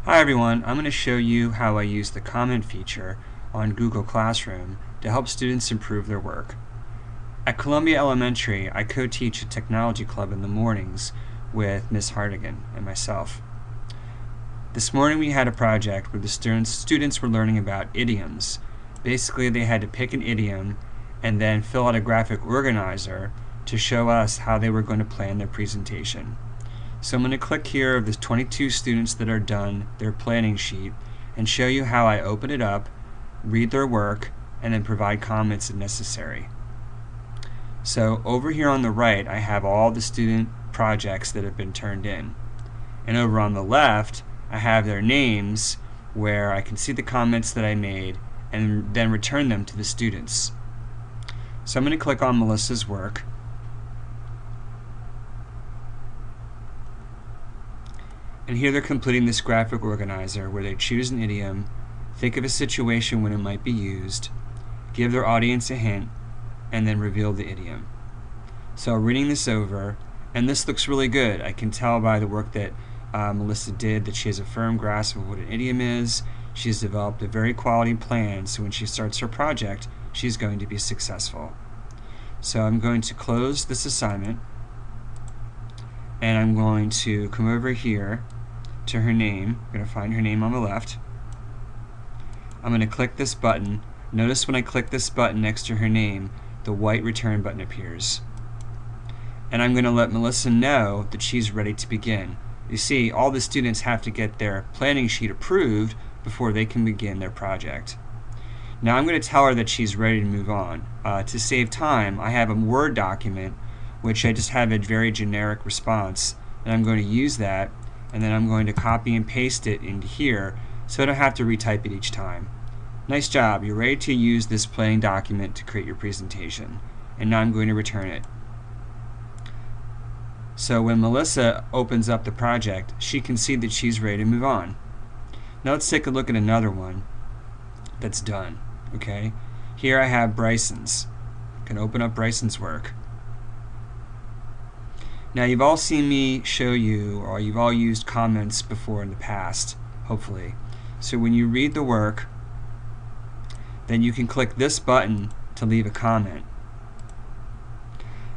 Hi everyone, I'm going to show you how I use the comment feature on Google Classroom to help students improve their work. At Columbia Elementary, I co-teach a technology club in the mornings with Ms. Hardigan and myself. This morning we had a project where the students were learning about idioms. Basically, they had to pick an idiom and then fill out a graphic organizer to show us how they were going to plan their presentation. So I'm going to click here of the 22 students that are done their planning sheet and show you how I open it up, read their work, and then provide comments if necessary. So over here on the right I have all the student projects that have been turned in. And over on the left I have their names where I can see the comments that I made and then return them to the students. So I'm going to click on Melissa's work. And here they're completing this graphic organizer where they choose an idiom, think of a situation when it might be used, give their audience a hint, and then reveal the idiom. So reading this over, and this looks really good. I can tell by the work that Melissa did that she has a firm grasp of what an idiom is. She's developed a very quality plan, so when she starts her project, she's going to be successful. So I'm going to close this assignment, and I'm going to come over here to her name. I'm going to find her name on the left. I'm going to click this button. Notice when I click this button next to her name, the white return button appears. And I'm going to let Melissa know that she's ready to begin. You see, all the students have to get their planning sheet approved before they can begin their project. Now I'm going to tell her that she's ready to move on. To save time, I have a Word document which I just have a very generic response, and I'm going to use that, and then I'm going to copy and paste it into here so I don't have to retype it each time. Nice job, you're ready to use this planning document to create your presentation. And now I'm going to return it. So when Melissa opens up the project, she can see that she's ready to move on. Now let's take a look at another one that's done. Okay, here I have Bryson's. I can open up Bryson's work. Now you've all seen me show you, or you've all used comments before in the past, hopefully. So when you read the work, then you can click this button to leave a comment.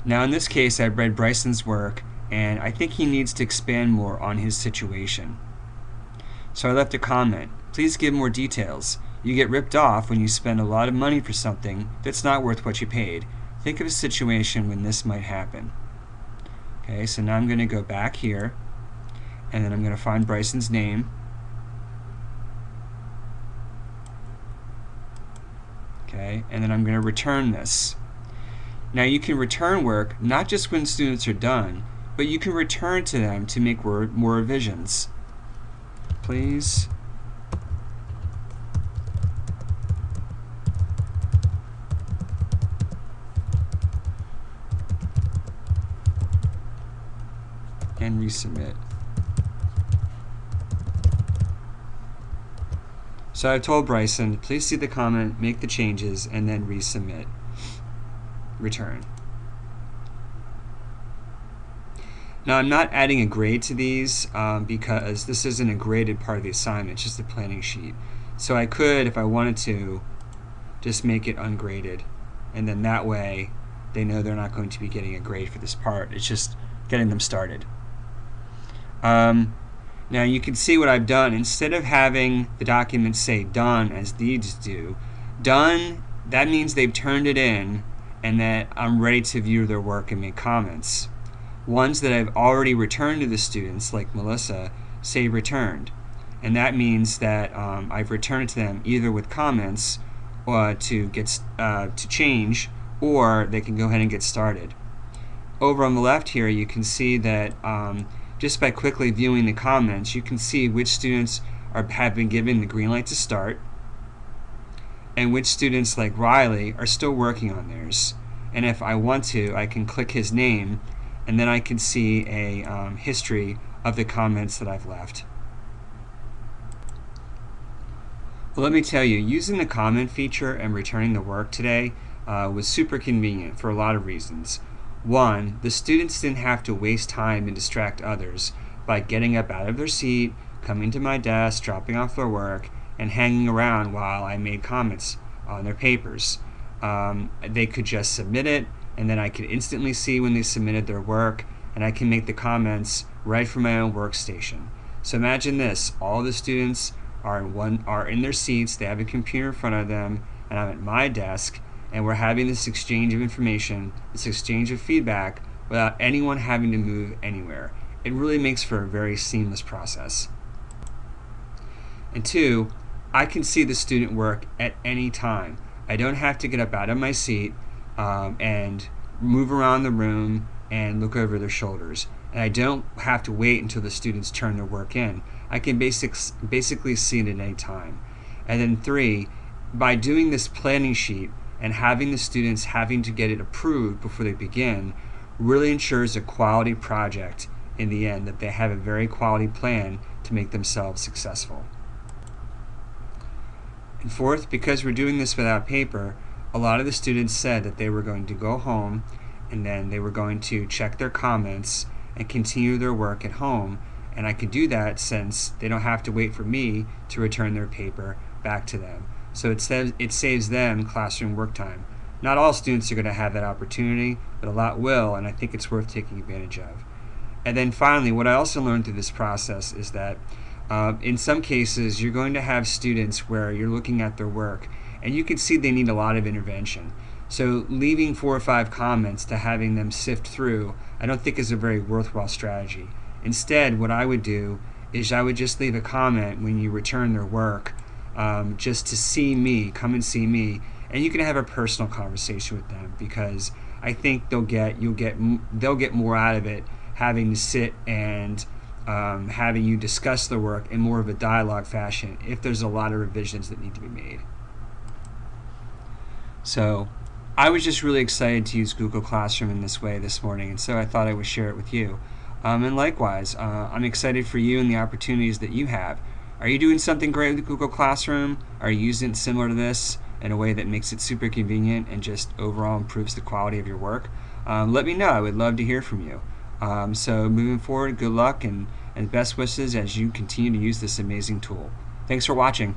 Now in this case I've read Bryson's work and I think he needs to expand more on his situation. So I left a comment. Please give more details. You get ripped off when you spend a lot of money for something that's not worth what you paid. Think of a situation when this might happen. Okay, so now I'm going to go back here and then I'm going to find Bryson's name. Okay, and then I'm going to return this. Now you can return work not just when students are done, but you can return to them to make more revisions. Please and resubmit. So I've told Bryson, please see the comment, make the changes, and then resubmit. Return. Now I'm not adding a grade to these because this isn't a graded part of the assignment, it's just a planning sheet. So I could, if I wanted to, just make it ungraded, and then that way they know they're not going to be getting a grade for this part. It's just getting them started. Now you can see what I've done. Instead of having the document say done as these do, done, that means they've turned it in and that I'm ready to view their work and make comments. Ones that I've already returned to the students, like Melissa, say returned, and that means that I've returned it to them either with comments or to change, or they can go ahead and get started. Over on the left here you can see that just by quickly viewing the comments, you can see which students have been given the green light to start, and which students, like Riley, are still working on theirs. And if I want to, I can click his name, and then I can see a history of the comments that I've left. Well, let me tell you, using the comment feature and returning the work today was super convenient for a lot of reasons. One, the students didn't have to waste time and distract others by getting up out of their seat, coming to my desk, dropping off their work, and hanging around while I made comments on their papers. They could just submit it, and then I could instantly see when they submitted their work, and I can make the comments right from my own workstation. So imagine this: all the students are in their seats, they have a computer in front of them, and I'm at my desk, and we're having this exchange of information, this exchange of feedback, without anyone having to move anywhere. It really makes for a very seamless process. And two, I can see the student work at any time. I don't have to get up out of my seat and move around the room and look over their shoulders. And I don't have to wait until the students turn their work in. I can basically see it at any time. And then three, by doing this planning sheet and having the students having to get it approved before they begin, really ensures a quality project in the end, that they have a very quality plan to make themselves successful. And fourth, because we're doing this without paper, a lot of the students said that they were going to go home and then they were going to check their comments and continue their work at home. And I could do that since they don't have to wait for me to return their paper back to them. So it saves them classroom work time. Not all students are going to have that opportunity, but a lot will, and I think it's worth taking advantage of. And then finally, what I also learned through this process is that in some cases, you're going to have students where you're looking at their work and you can see they need a lot of intervention. So leaving 4 or 5 comments to having them sift through, I don't think is a very worthwhile strategy. Instead, what I would do is I would just leave a comment when you return their work, just to see me, come and see me, and you can have a personal conversation with them, because I think they'll get more out of it having to sit and having you discuss the work in more of a dialogue fashion if there's a lot of revisions that need to be made. So I was just really excited to use Google Classroom in this way this morning, and so I thought I would share it with you. And likewise, I'm excited for you and the opportunities that you have. Are you doing something great with Google Classroom? Are you using it similar to this in a way that makes it super convenient and just overall improves the quality of your work? Let me know. I would love to hear from you. So moving forward, good luck and best wishes as you continue to use this amazing tool. Thanks for watching.